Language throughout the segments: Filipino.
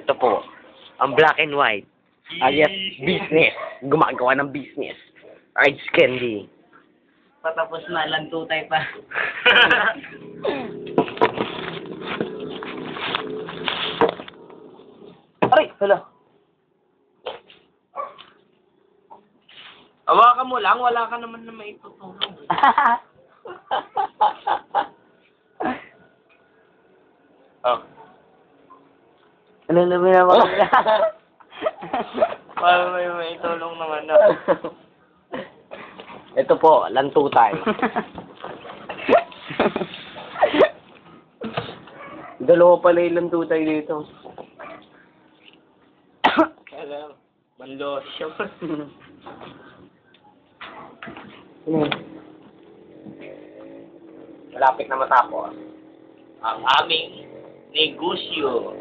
Ito po, ang black and white. Alias business. Gumagawa ng business. Ice candy. Patapos na, lantutay pa. Aray, hala. Hawakan mo lang, wala ka naman na maitutulong. Oh. Ano na minawa? Paano may maitulong naman na? Ito po, lantutay. Dalawa pala yung lantutay dito. Alam, manlosyo. Malapit na matapos. Ang aming negosyo.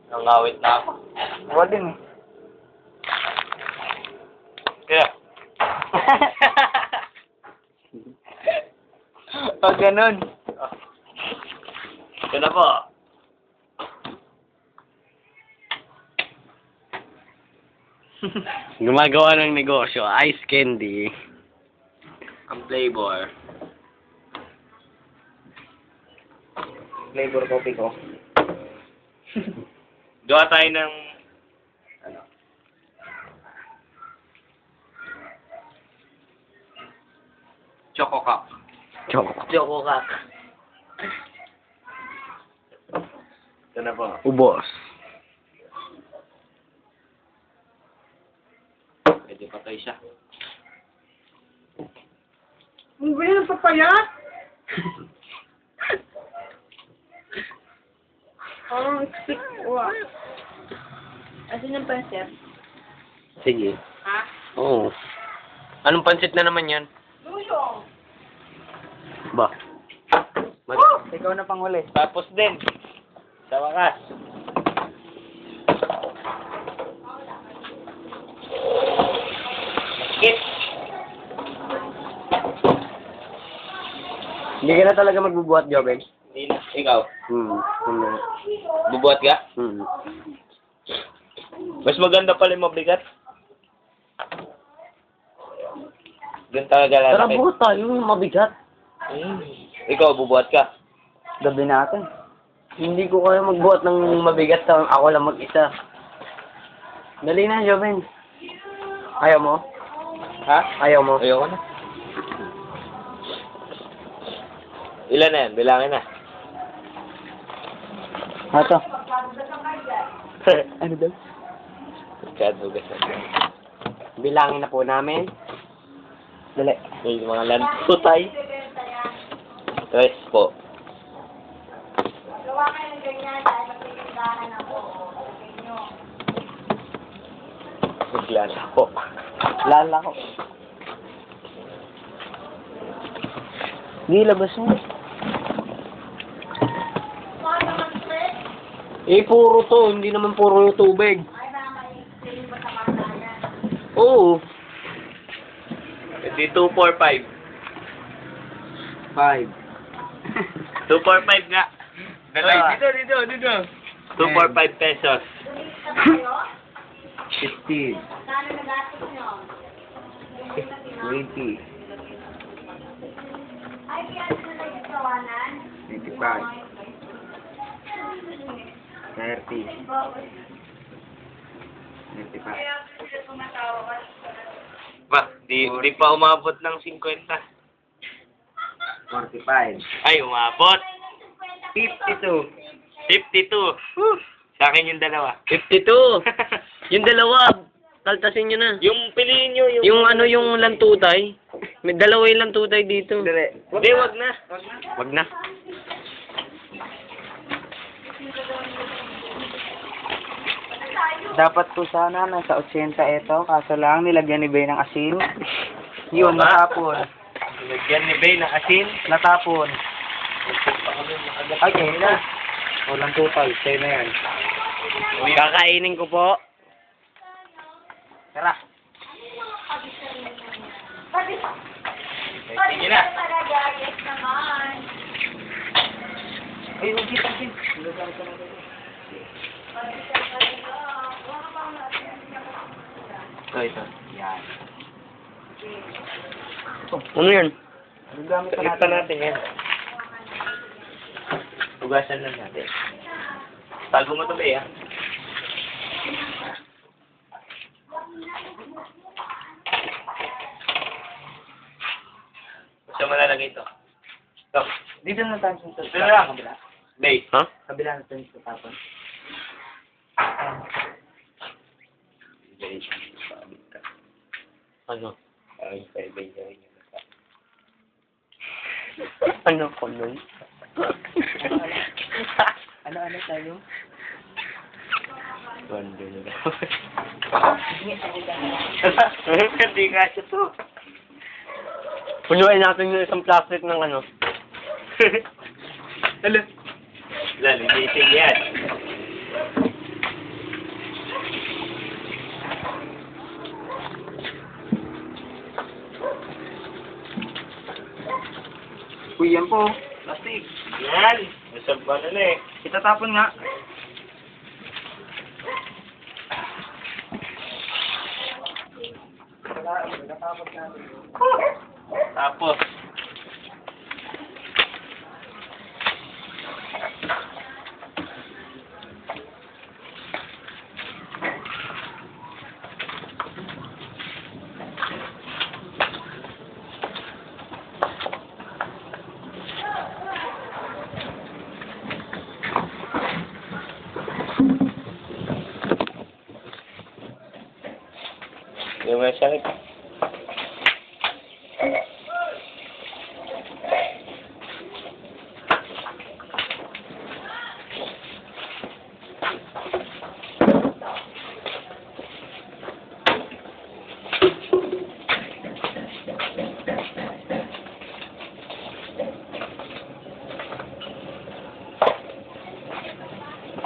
Nangawit na ako. Huwag din eh. Kaya. Pag ganun. Ito na po. Gumagawa ng negosyo, ice candy. Ang flavor. Flavor coffee ko. Gawa tayo ng ano? Choco cup. Choco ka. Ito na po. Ubos. Pwede patay siya. Ang gawin ng papayat? Ang stick ko ah. Asin yung pansit? Sige. Ha? Oo. Anong pansit na naman yan? Luyong. Ba? Ikaw na panghuli. Tapos din. Sa wakas. Kit. Hindi ka na talaga magbubuhat, Joben? Hindi na. Ikaw. Hmm. Bubuhat ka? Hmm. Mas maganda pala yung mabigat. Doon talaga Tara, lalaki. buhat tayo. Mabigat. Ikaw, bubuhat ka. Gabi natin. Hindi ko kaya magbuhat ng mabigat sa ako lang mag-isa. Dali na, Joven. Ayaw mo? Ha? Ayaw mo? Ayoko na. Ilan na yan? Bilangin na. Hato. Ano daw? Kadugas na. Bilangin na po namin. Dali. May mga lantutay. Tres po. Gawa kayo ng ganyan dahil magtitindahan ako. Naglala po. Lala ko. Hindi, labas mo. Paano mag-trip? Eh, puro to. Hindi naman puro yung tubig. Ay, nakakainin ba sa makanan? Oo. Hindi 245. 5. 245 nga. Dalawa. dito. 245 pesos. Dumit na kayo? 15. Saan na gastos nyo? 20. Ay, kaya na lang yung tawanan? 25. 30. 25. Ba, di pa umabot ng 50. 45. Ay, umabot. 52. 52. Sa akin yung dalawa. 52. Yung dalawa, kaltasin nyo na. Yung piliin nyo, Yung ano yung lantutay. May dalawa yung lantutay dito. Hindi, wag na. Wag na. Dapat po sana nasa 80 ito, kaso lang nilagyan ni Bay ng asin. Yun, Tama. natapon. Lagyan ni Bay ng asin. Natapon. Okay na. Walang tutay, sa'yo na yan. Kakainin ko po. Tara. Sige na. Ay, hindi kasi. Ito. Yan. Ano yan? Ang gamit pa Saglit pa natin. natin yan. Hugasan lang natin. Tago mo ito ba eh, ha? Saan mo lalagay ito? Ito. Dito na tayo sa Dito na lang. kabila. Bay. Ha? Kabila na tayo sa tapon. Bay. Ano? Ay, bay. Ano ko nun? Ano tayo? Bando na daw. Hindi ka siya to. Punuin natin yung isang plastic ng ano. Hello. Laligitin yan. Uy, yan po. Plastic. Yan. Masab ba na eh. Itatapon nga. Tapos. Yung mga sakit.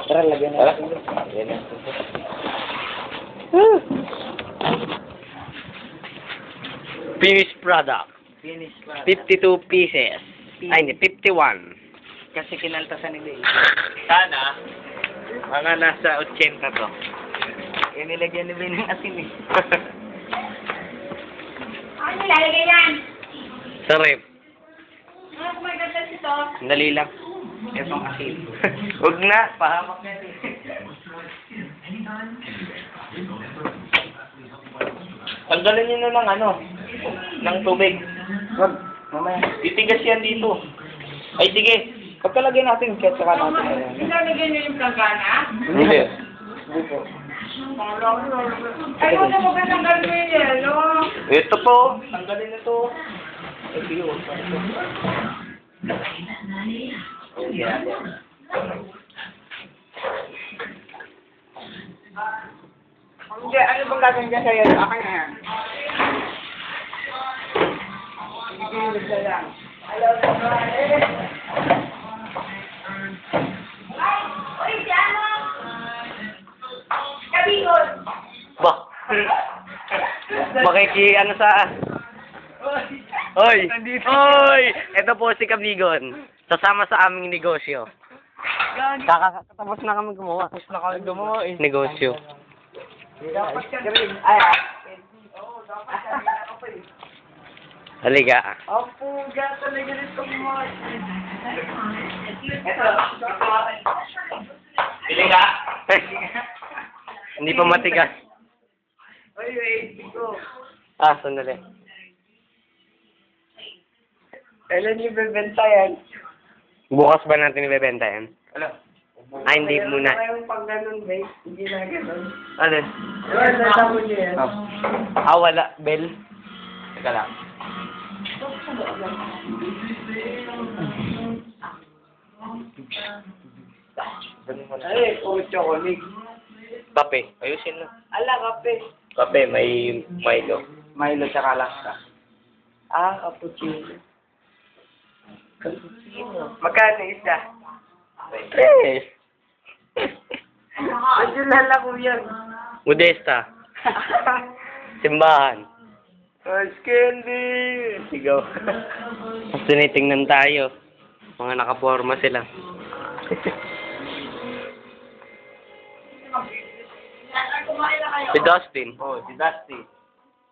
Tara, lagyan Tara. natin. Yan na. Finished product. Finish pa. 52 pieces. Ay, hindi. 51. Kasi kinaltasan ni Dave. Sana, mga nasa 80 to. Yan nilagyan ni Dave ng asin eh. Ano nilalagay yan? Sa ref. Ano kumagatas ito? Dali lang. Itong asin. Huwag na. Pahamak na eh. Tanggalin nyo na ng ano, ng tubig. Wag, mamaya. Titigas yan dito. Ay, sige. Pagkalagyan natin, kaya saka natin. Ayan. Nilalagay niyo yung planggana? Hindi. Hindi po. Ay, huwag na magkatanggal mo yung yelo. Ito po. Tanggalin na to. Ito yun. Hindi, ano bang gagawin dyan sa yelo? Akin na yan. Ikinulog na lang. Hello, Uy, si ano? Kabingon! Ba? Ano sa... Hoy! Hoy! Ito po si Kabigon. Sasama sa aming negosyo. Kakatapos na kami gumawa. Tapos na kami gumawa eh. Negosyo. Dapat ka rin. Ay, Halika. Opo, gata na ganito mo. Ito. Pili ka? Hindi pa matigas. Uy, wait. Ito. Ah, sandali. Kailan yung bebenta yan? Bukas ba natin ibebenta yan? Ano? Ah, hindi muna. Mayroon pang ganun, babe. Hindi na ganun. Ano? Ayan, natapon niyo yan. Ah, wala. Bell? Teka lang. Ay, puro chocolate. Kape. Ayusin na. Ala, kape. Kape, may Milo. Milo tsaka lasa. Ah, cappuccino. Cappuccino. Magkano isa? Eh. Kilala ko yan. Modesta. Simbahan. Ice candy! Sigaw. Tapos tinitingnan tayo. Mga nakaporma sila. Kumain na kayo. Si Dustin. Oh, si Dusty.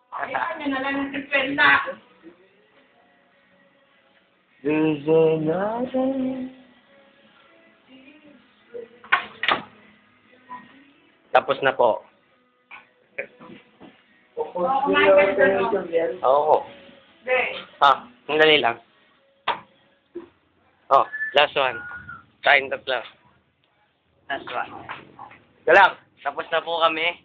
Kailan nyo na lang ng 50. Tapos na po. Kumain ka na doon. Oo. Hindi. Sandali lang. Oh, last one. Kain tatlo. Last one. Ika lang. Tapos na po kami.